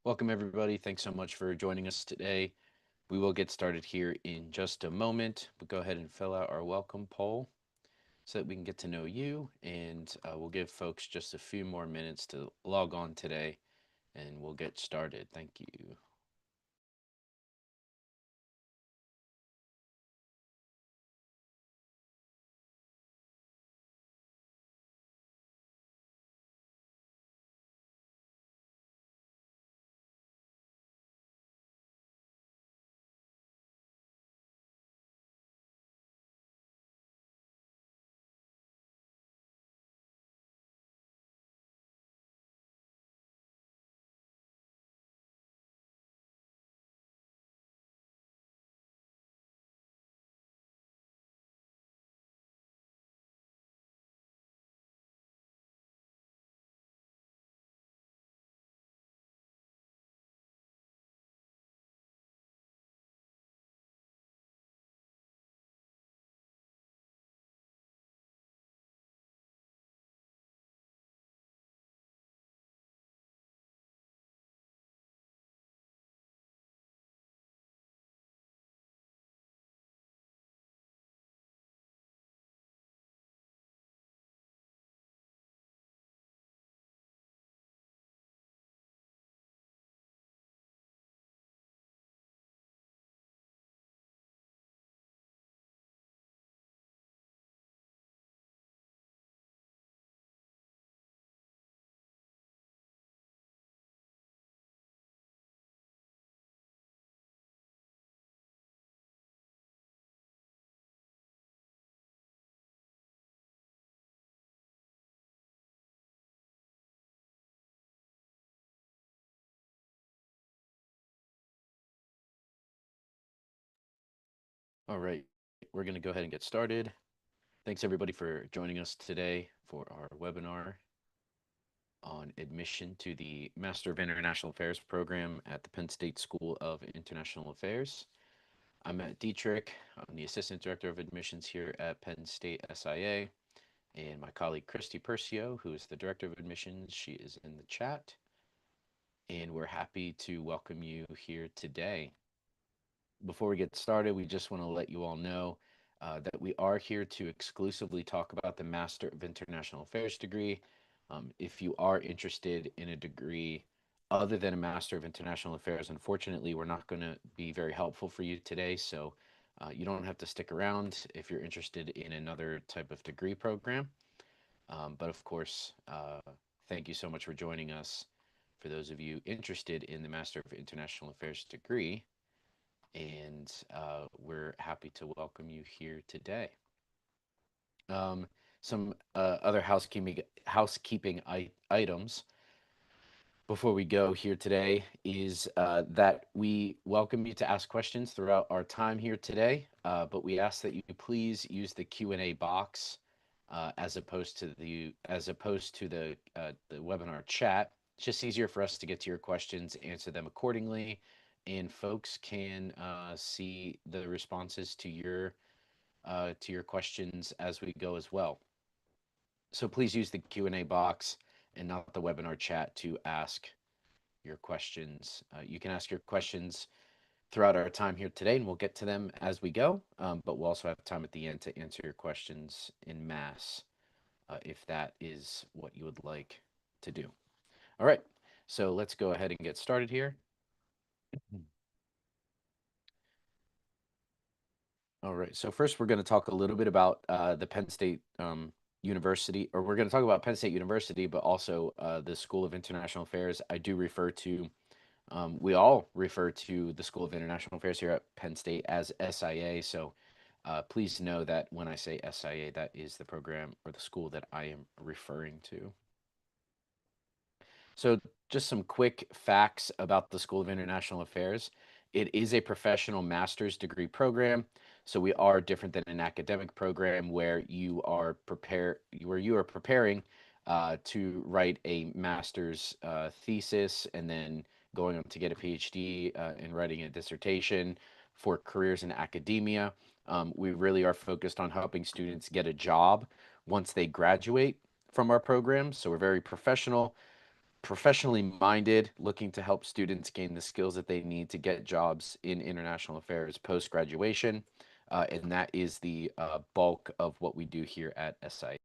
Welcome, everybody. Thanks so much for joining us today. We will get started here in just a moment, but go ahead and fill out our welcome poll so that we can get to know you. And we'll give folks just a few more minutes to log on today and we'll get started. Thank you. All right, we're going to go ahead and get started. Thanks, everybody, for joining us today for our webinar on admission to the Master of International Affairs program at the Penn State School of International Affairs. I'm Matt Dietrich. I'm the Assistant Director of Admissions here at Penn State SIA. And my colleague Christy Percio, who is the Director of Admissions, she is in the chat. And we're happy to welcome you here today. Before we get started, we just want to let you all know that we are here to exclusively talk about the Master of International Affairs degree. If you are interested in a degree other than a Master of International Affairs, unfortunately, we're not going to be very helpful for you today. So you don't have to stick around if you're interested in another type of degree program. But of course, thank you so much for joining us. For those of you interested in the Master of International Affairs degree, and we're happy to welcome you here today. Um, some other housekeeping items before we go here today is that we welcome you to ask questions throughout our time here today, but we ask that you please use the Q&A box as opposed to the webinar chat. It's just easier for us to get to your questions, answer them accordingly, and folks can see the responses to your questions as we go as well. So please use the Q&A box and not the webinar chat to ask your questions. You can ask your questions throughout our time here today, and we'll get to them as we go. But we'll also have time at the end to answer your questions in mass if that is what you would like to do. All right, so let's go ahead and get started here. All right, so first we're going to talk a little bit about the Penn State University, or we're going to talk about Penn State University, but also the School of International Affairs. We all refer to the School of International Affairs here at Penn State as SIA. So please know that when I say SIA, that is the program or the school that I am referring to. So just some quick facts about the School of International Affairs. It is a professional master's degree program. So we are different than an academic program where you are preparing to write a master's thesis and then going on to get a PhD and writing a dissertation for careers in academia. We really are focused on helping students get a job once they graduate from our program. So we're very professional, professionally minded, looking to help students gain the skills that they need to get jobs in international affairs post graduation. And that is the bulk of what we do here at SIA.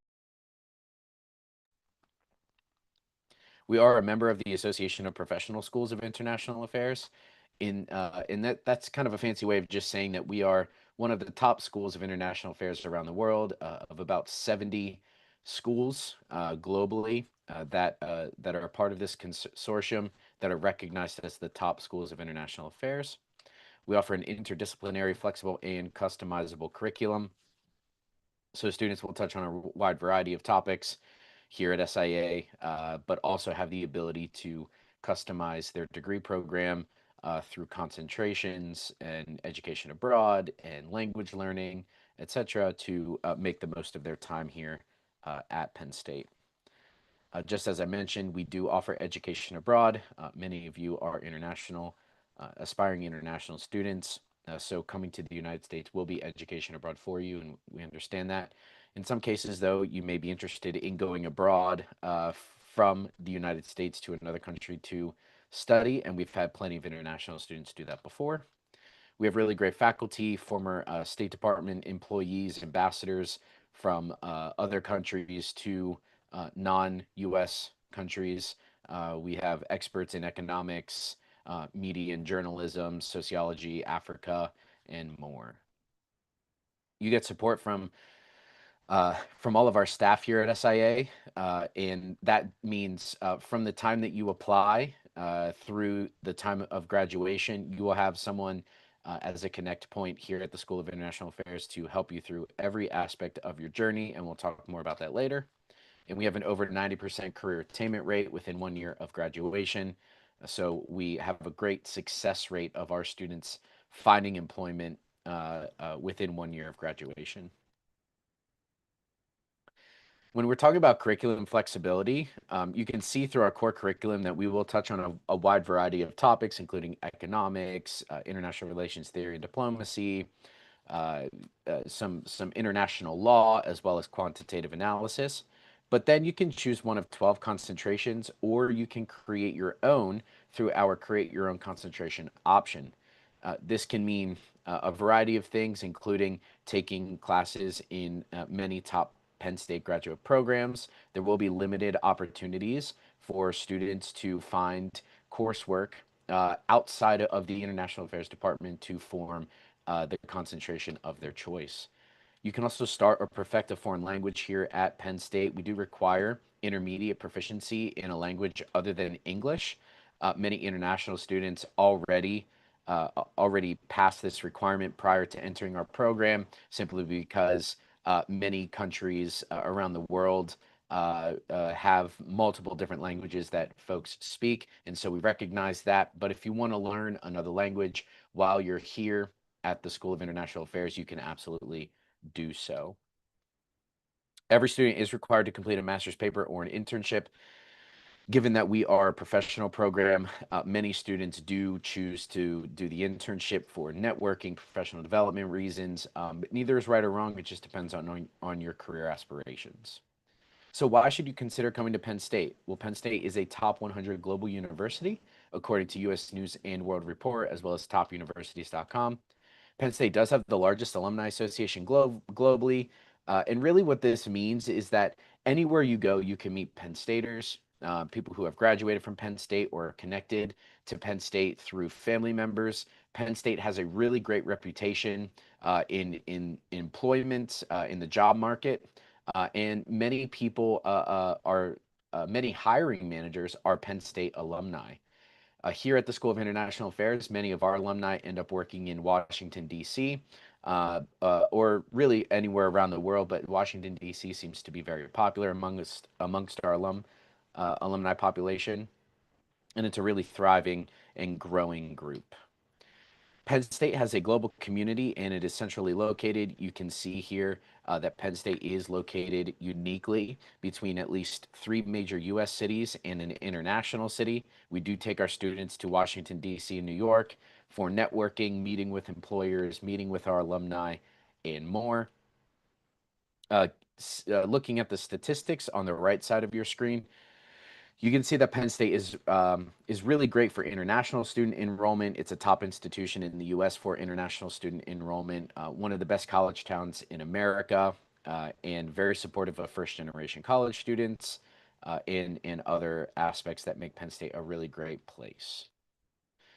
We are a member of the Association of Professional Schools of International Affairs. In that's kind of a fancy way of just saying that we are one of the top schools of international affairs around the world, of about 70 schools globally that are a part of this consortium that are recognized as the top schools of international affairs. We offer an interdisciplinary, flexible, and customizable curriculum. So students will touch on a wide variety of topics here at SIA, but also have the ability to customize their degree program through concentrations and education abroad and language learning, etc., to make the most of their time here at Penn State. Just as I mentioned, we do offer education abroad. Many of you are international, aspiring international students. So coming to the United States will be education abroad for you, and we understand that. In some cases, though, you may be interested in going abroad from the United States to another country to study, and we've had plenty of international students do that before. We have really great faculty, former State Department employees, ambassadors from other countries to non-US countries. We have experts in economics, media and journalism, sociology, Africa, and more. You get support from all of our staff here at SIA, and that means from the time that you apply through the time of graduation, you will have someone as a connect point here at the School of International Affairs to help you through every aspect of your journey, and we'll talk more about that later. And we have an over 90% career attainment rate within 1 year of graduation. So we have a great success rate of our students finding employment within 1 year of graduation. When we're talking about curriculum flexibility, you can see through our core curriculum that we will touch on a wide variety of topics, including economics, international relations theory and diplomacy, some international law, as well as quantitative analysis. But then you can choose one of 12 concentrations, or you can create your own through our create your own concentration option. This can mean a variety of things, including taking classes in many top Penn State graduate programs. There will be limited opportunities for students to find coursework outside of the International Affairs Department to form the concentration of their choice. You can also start or perfect a foreign language here at Penn State. We do require intermediate proficiency in a language other than English. Many international students already passed this requirement prior to entering our program, simply because many countries around the world have multiple different languages that folks speak, and so we recognize that. But if you want to learn another language while you're here at the School of International Affairs, you can absolutely do so. Every student is required to complete a master's paper or an internship. Given that we are a professional program, many students do choose to do the internship for networking, professional development reasons, but neither is right or wrong. It just depends on your career aspirations. So why should you consider coming to Penn State? Well, Penn State is a top 100 global university, according to U.S. News and World Report, as well as topuniversities.com. Penn State does have the largest alumni association globally. And really what this means is that anywhere you go, you can meet Penn Staters, people who have graduated from Penn State or are connected to Penn State through family members. Penn State has a really great reputation in employment, in the job market, and many people many hiring managers are Penn State alumni. Here at the School of International Affairs, many of our alumni end up working in Washington, D.C., or really anywhere around the world, but Washington, D.C. seems to be very popular amongst our alumni population, and it's a really thriving and growing group. Penn State has a global community and it is centrally located. You can see here that Penn State is located uniquely between at least 3 major U.S. cities and an international city. We do take our students to Washington, D.C. and New York for networking, meeting with employers, meeting with our alumni, and more. Looking at the statistics on the right side of your screen, You can see that Penn State is really great for international student enrollment. It's a top institution in the U.S. for international student enrollment, one of the best college towns in America, and very supportive of first generation college students, and other aspects that make Penn State a really great place.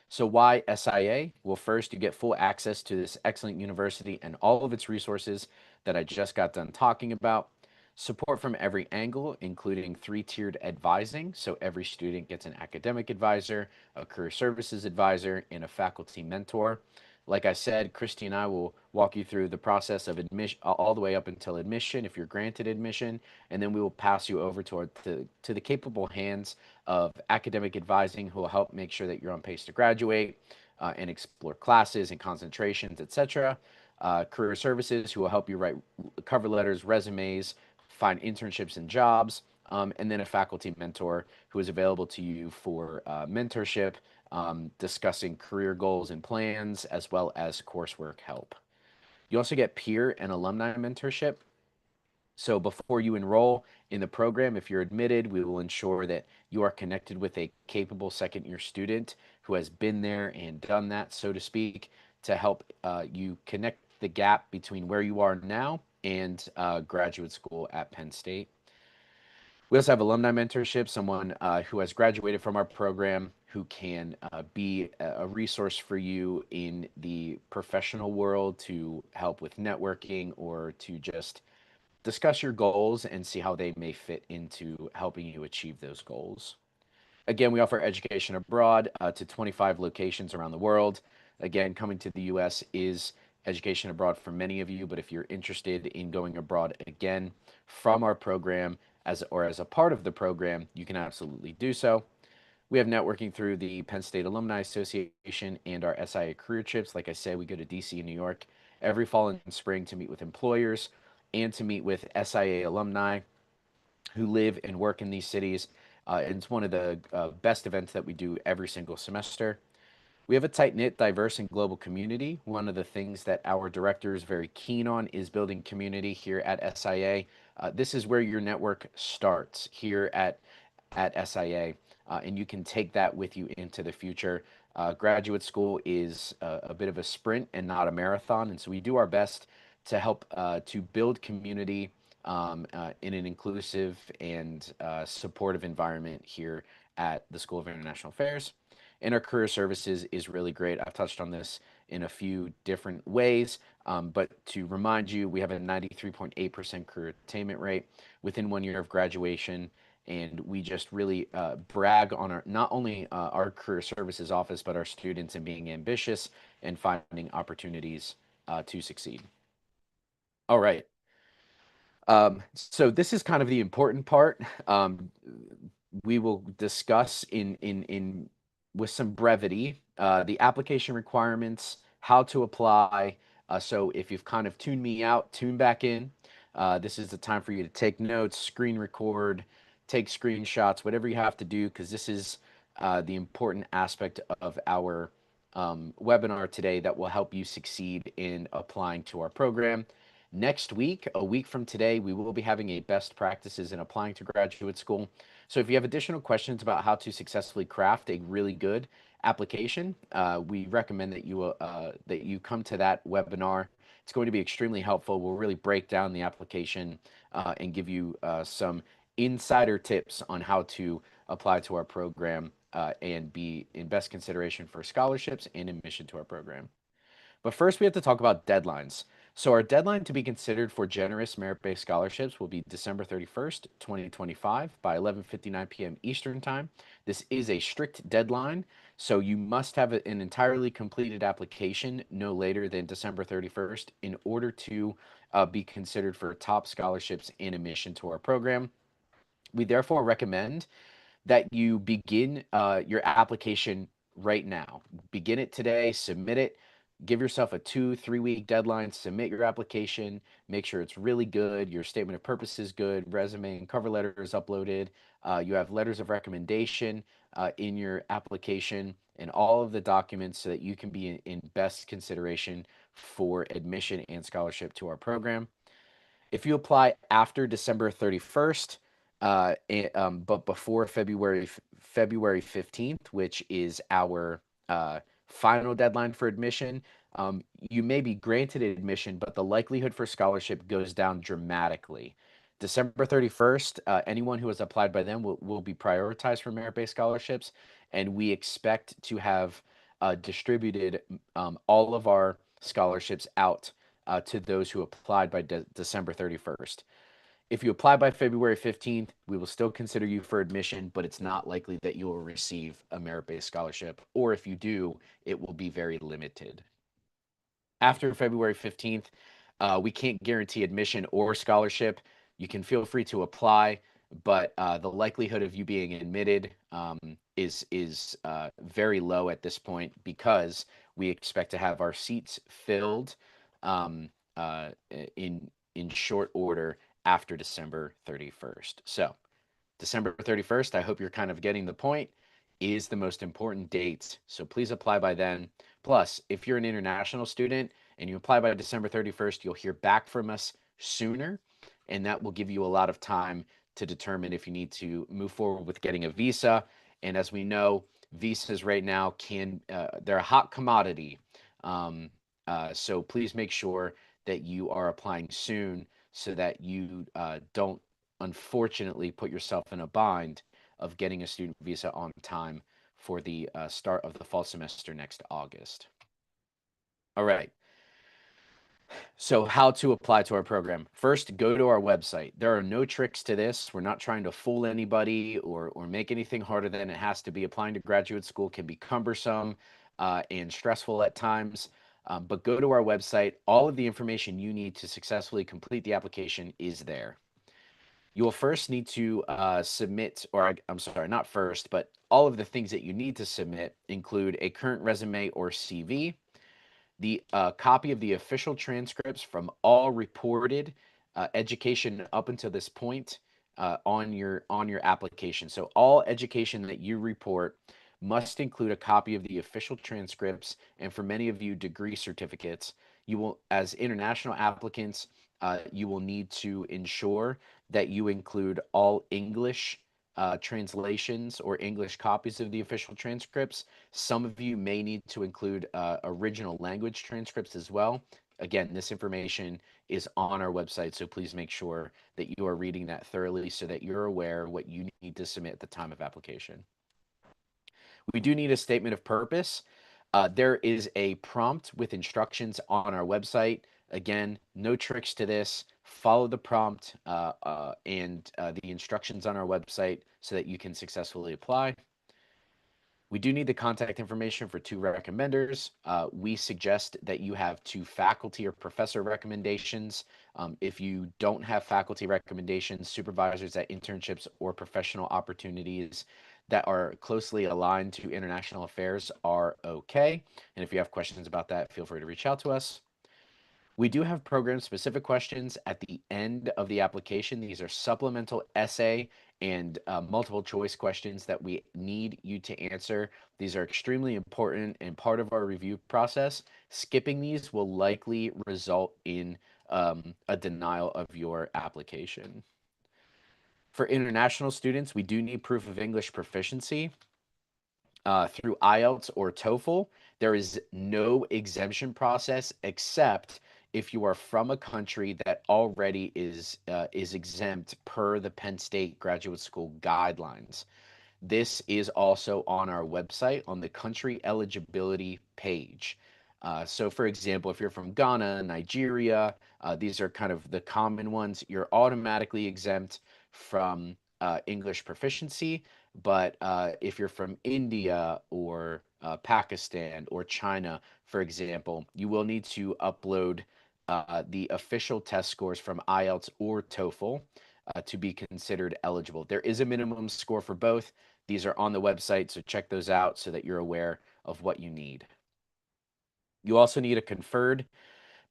So why SIA? Well, first, you get full access to this excellent university and all of its resources that I just got done talking about. Support from every angle, including three-tiered advising. So every student gets an academic advisor, a career services advisor, and a faculty mentor. Like I said, Christy and I will walk you through the process of admission all the way up until admission if you're granted admission, and then we will pass you over to the capable hands of academic advising who will help make sure that you're on pace to graduate and explore classes and concentrations, etc. Career services who will help you write cover letters, resumes, find internships and jobs, and then a faculty mentor who is available to you for mentorship, discussing career goals and plans, as well as coursework help. You also get peer and alumni mentorship. So before you enroll in the program, if you're admitted, we will ensure that you are connected with a capable second year student who has been there and done that, so to speak, to help you connect the gap between where you are now and graduate school at Penn State. We also have alumni mentorship, someone who has graduated from our program who can be a resource for you in the professional world to help with networking or to just discuss your goals and see how they may fit into helping you achieve those goals. Again, we offer education abroad to 25 locations around the world. Again, coming to the US is education abroad for many of you, but if you're interested in going abroad again from our program as a part of the program, you can absolutely do so. We have networking through the Penn State Alumni Association and our SIA career trips. Like I said, we go to DC and New York every fall and spring to meet with employers and to meet with SIA alumni who live and work in these cities. It's one of the best events that we do every single semester. We have a tight knit, diverse, and global community. One of the things that our director is very keen on is building community here at SIA. This is where your network starts here at SIA, and you can take that with you into the future. Graduate school is a bit of a sprint and not a marathon, and so we do our best to help to build community in an inclusive and supportive environment here at the School of International Affairs. And our career services is really great. I've touched on this in a few different ways, but to remind you, we have a 93.8% career attainment rate within 1 year of graduation. And we just really brag on our not only our career services office, but our students in being ambitious and finding opportunities to succeed. All right. So this is kind of the important part. We will discuss in with some brevity the application requirements, how to apply. So if you've kind of tuned me out, tune back in. This is the time for you to take notes, screen record, take screenshots, whatever you have to do, because this is the important aspect of our webinar today that will help you succeed in applying to our program. Next week, a week from today, we will be having a best practices in applying to graduate school. So if you have additional questions about how to successfully craft a really good application, we recommend that you come to that webinar. It's going to be extremely helpful. We'll really break down the application and give you some insider tips on how to apply to our program and be in best consideration for scholarships and admission to our program. But first, we have to talk about deadlines. So our deadline to be considered for generous merit-based scholarships will be December 31st, 2025 by 11:59 p.m. Eastern Time. This is a strict deadline, so you must have an entirely completed application no later than December 31st in order to be considered for top scholarships and admission to our program. We therefore recommend that you begin your application right now. Begin it today, submit it, give yourself a 2-3 week deadline, submit your application, make sure it's really good, your statement of purpose is good, resume and cover letter is uploaded, you have letters of recommendation in your application, and all of the documents so that you can be in best consideration for admission and scholarship to our program. If you apply after December 31st, but before February 15th, which is our final deadline for admission, you may be granted admission, but the likelihood for scholarship goes down dramatically. December 31st, anyone who has applied by then will be prioritized for merit-based scholarships, and we expect to have distributed all of our scholarships out to those who applied by December 31st. If you apply by February 15th, we will still consider you for admission, but it's not likely that you will receive a merit-based scholarship, or if you do, it will be very limited. After February 15th, we can't guarantee admission or scholarship. You can feel free to apply, but the likelihood of you being admitted is very low at this point because we expect to have our seats filled um, in short order after December 31st. So December 31st, I hope you're kind of getting the point, is the most important date. So please apply by then. Plus, if you're an international student and you apply by December 31st, you'll hear back from us sooner, and that will give you a lot of time to determine if you need to move forward with getting a visa. And as we know, visas right now they're a hot commodity. So please make sure that you are applying soon so that you don't unfortunately put yourself in a bind of getting a student visa on time for the start of the fall semester next August. All right. So how to apply to our program. First, go to our website. There are no tricks to this. We're not trying to fool anybody or make anything harder than it has to be. Applying to graduate school can be cumbersome and stressful at times. But go to our website. All of the information you need to successfully complete the application is there. You will first need to submit, or I'm sorry, not first, but all of the things that you need to submit include a current resume or CV, the copy of the official transcripts from all reported education up until this point on your application. So all education that you report must include a copy of the official transcripts, and for many of you, degree certificates. You will, as international applicants, you will need to ensure that you include all English translations or English copies of the official transcripts. Some of you may need to include original language transcripts as well. Again, this information is on our website, so please make sure that you are reading that thoroughly so that you're aware what you need to submit at the time of application. We do need a statement of purpose. There is a prompt with instructions on our website. Again, no tricks to this. Follow the prompt and the instructions on our website so that you can successfully apply. We do need the contact information for 2 recommenders. We suggest that you have 2 faculty or professor recommendations. If you don't have faculty recommendations, supervisors at internships or professional opportunities that are closely aligned to international affairs are okay. And if you have questions about that, feel free to reach out to us. We do have program-specific questions at the end of the application. These are supplemental essay and multiple choice questions that we need you to answer. These are extremely important and part of our review process. Skipping these will likely result in a denial of your application. For international students, we do need proof of English proficiency through IELTS or TOEFL. There is no exemption process except if you are from a country that already is exempt per the Penn State Graduate School guidelines. This is also on our website on the country eligibility page. So, for example, if you're from Ghana, Nigeria, these are kind of the common ones. You're automatically exempt from English proficiency. But if you're from India or Pakistan or China, for example, you will need to upload the official test scores from IELTS or TOEFL to be considered eligible. There is a minimum score for both. These are on the website, so check those out so that you're aware of what you need. You also need a conferred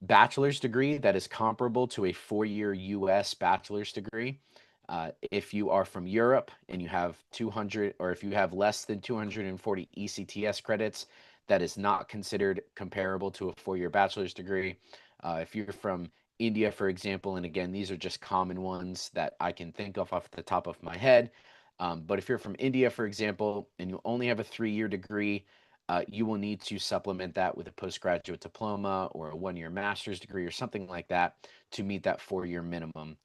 bachelor's degree that is comparable to a 4-year US bachelor's degree. If you are from Europe and you have 200, or if you have less than 240 ECTS credits, that is not considered comparable to a 4-year bachelor's degree. If you're from India, for example, and again, these are just common ones that I can think of off the top of my head. But if you're from India, for example, and you only have a 3-year degree, you will need to supplement that with a postgraduate diploma or a 1-year master's degree or something like that to meet that 4-year minimum.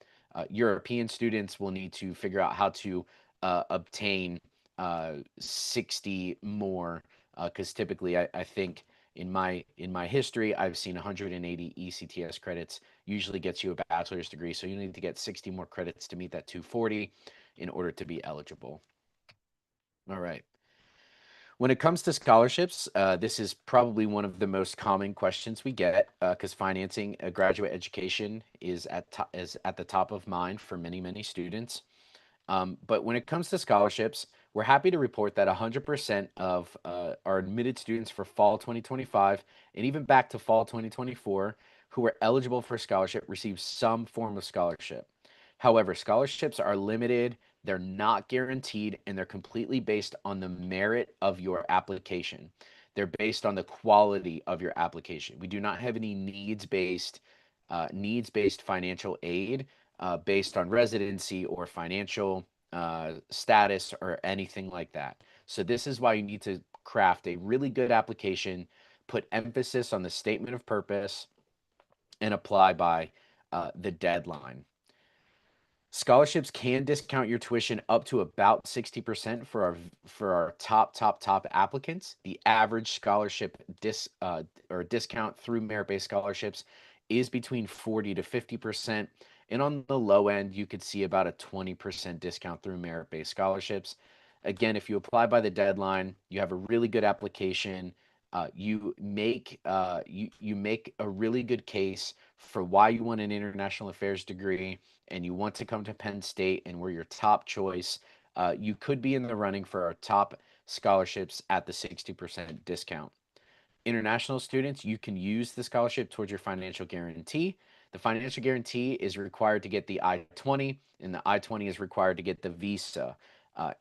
European students will need to figure out how to obtain 60 more, because typically I think in my history I've seen 180 ECTS credits usually gets you a bachelor's degree, so you need to get 60 more credits to meet that 240 in order to be eligible. All right. When it comes to scholarships, this is probably one of the most common questions we get, because financing a graduate education is at the top of mind for many students. But when it comes to scholarships, we're happy to report that 100% of our admitted students for fall 2025 and even back to fall 2024 who are eligible for scholarship receive some form of scholarship. However, scholarships are limited, they're not guaranteed, and they're completely based on the merit of your application. They're based on the quality of your application. We do not have any needs-based financial aid based on residency or financial status or anything like that. So this is why you need to craft a really good application, put emphasis on the statement of purpose, and apply by the deadline. Scholarships can discount your tuition up to about 60% for our top applicants. The average scholarship or discount through merit-based scholarships is between 40 to 50%. And on the low end, you could see about a 20% discount through merit-based scholarships. Again, if you apply by the deadline, you have a really good application. You make a really good case for why you want an international affairs degree and you want to come to Penn State and we're your top choice, you could be in the running for our top scholarships at the 60% discount. International students, you can use the scholarship towards your financial guarantee. The financial guarantee is required to get the I-20, and the I-20 is required to get the visa.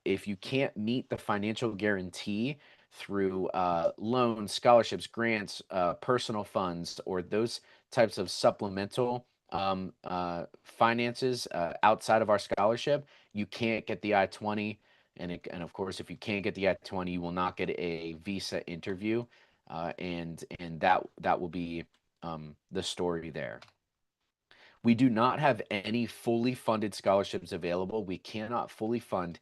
If you can't meet the financial guarantee through loans, scholarships, grants, personal funds, or those types of supplemental finances outside of our scholarship, you can't get the I-20. And of course, if you can't get the I-20, you will not get a visa interview, and that will be the story there. We do not have any fully funded scholarships available. We cannot fully fund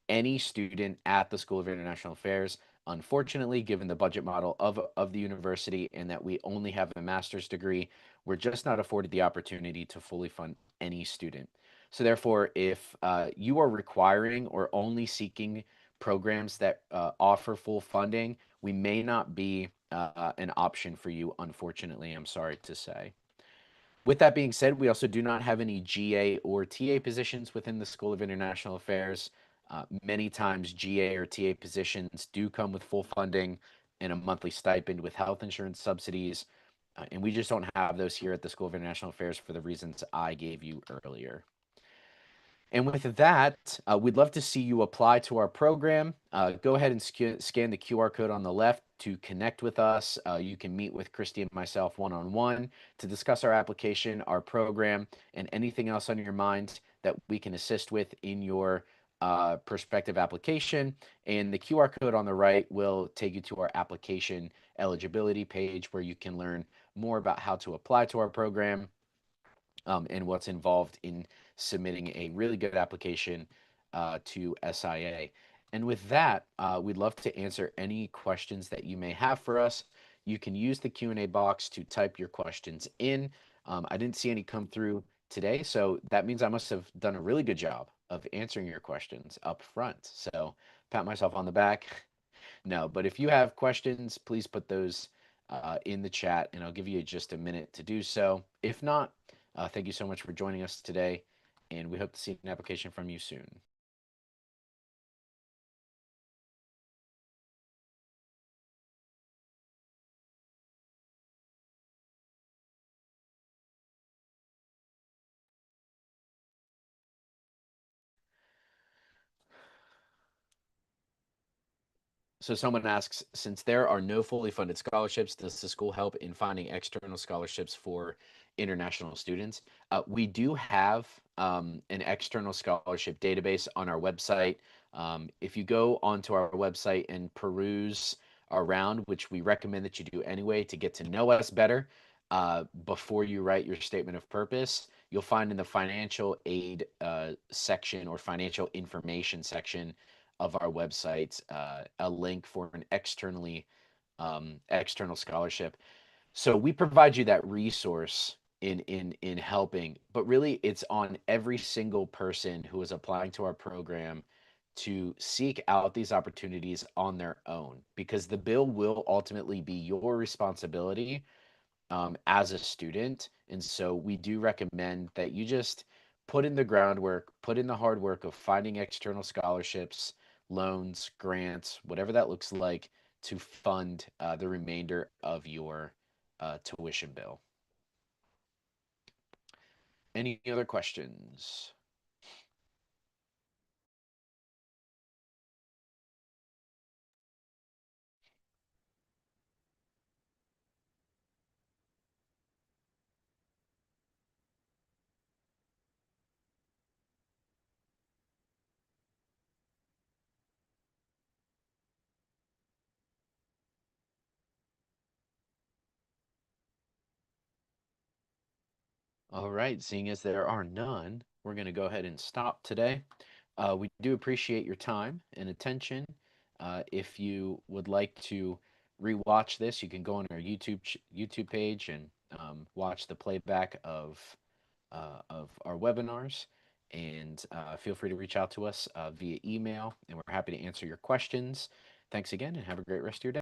any student at the School of International Affairs, unfortunately, given the budget model of the university and that we only have a master's degree, we're just not afforded the opportunity to fully fund any student. So therefore, if you are requiring or only seeking programs that offer full funding, we may not be an option for you, unfortunately, I'm sorry to say. With that being said, we also do not have any GA or TA positions within the School of International Affairs. Many times, GA or TA positions do come with full funding and a monthly stipend with health insurance subsidies, and we just don't have those here at the School of International Affairs for the reasons I gave you earlier. And with that, we'd love to see you apply to our program. Go ahead and scan the QR code on the left to connect with us. You can meet with Christy and myself one-on-one to discuss our application, our program, and anything else on your mind that we can assist with in your prospective application. And the QR code on the right will take you to our application eligibility page where you can learn more about how to apply to our program, and what's involved in submitting a really good application to SIA. And with that, we'd love to answer any questions that you may have for us. You can use the Q&A box to type your questions in. I didn't see any come through today, so that means I must have done a really good job of answering your questions up front. So pat myself on the back. No, but if you have questions, please put those in the chat, and I'll give you just a minute to do so. If not, thank you so much for joining us today, and we hope to see an application from you soon. So someone asks, since there are no fully funded scholarships, does the school help in finding external scholarships for international students. We do have an external scholarship database on our website. If you go onto our website and peruse around, which we recommend that you do anyway to get to know us better before you write your statement of purpose, you'll find in the financial aid section or financial information section of our website a link for an external scholarship. So we provide you that resource in helping, but really it's on every single person who is applying to our program to seek out these opportunities on their own, because the bill will ultimately be your responsibility as a student. And so we do recommend that you just put in the groundwork, put in the hard work of finding external scholarships, loans, grants, whatever that looks like, to fund the remainder of your tuition bill. Any other questions? All right, seeing as there are none, we're going to go ahead and stop today. We do appreciate your time and attention. If you would like to rewatch this, you can go on our YouTube page and watch the playback of our webinars. And feel free to reach out to us via email, and we're happy to answer your questions. Thanks again, and have a great rest of your day.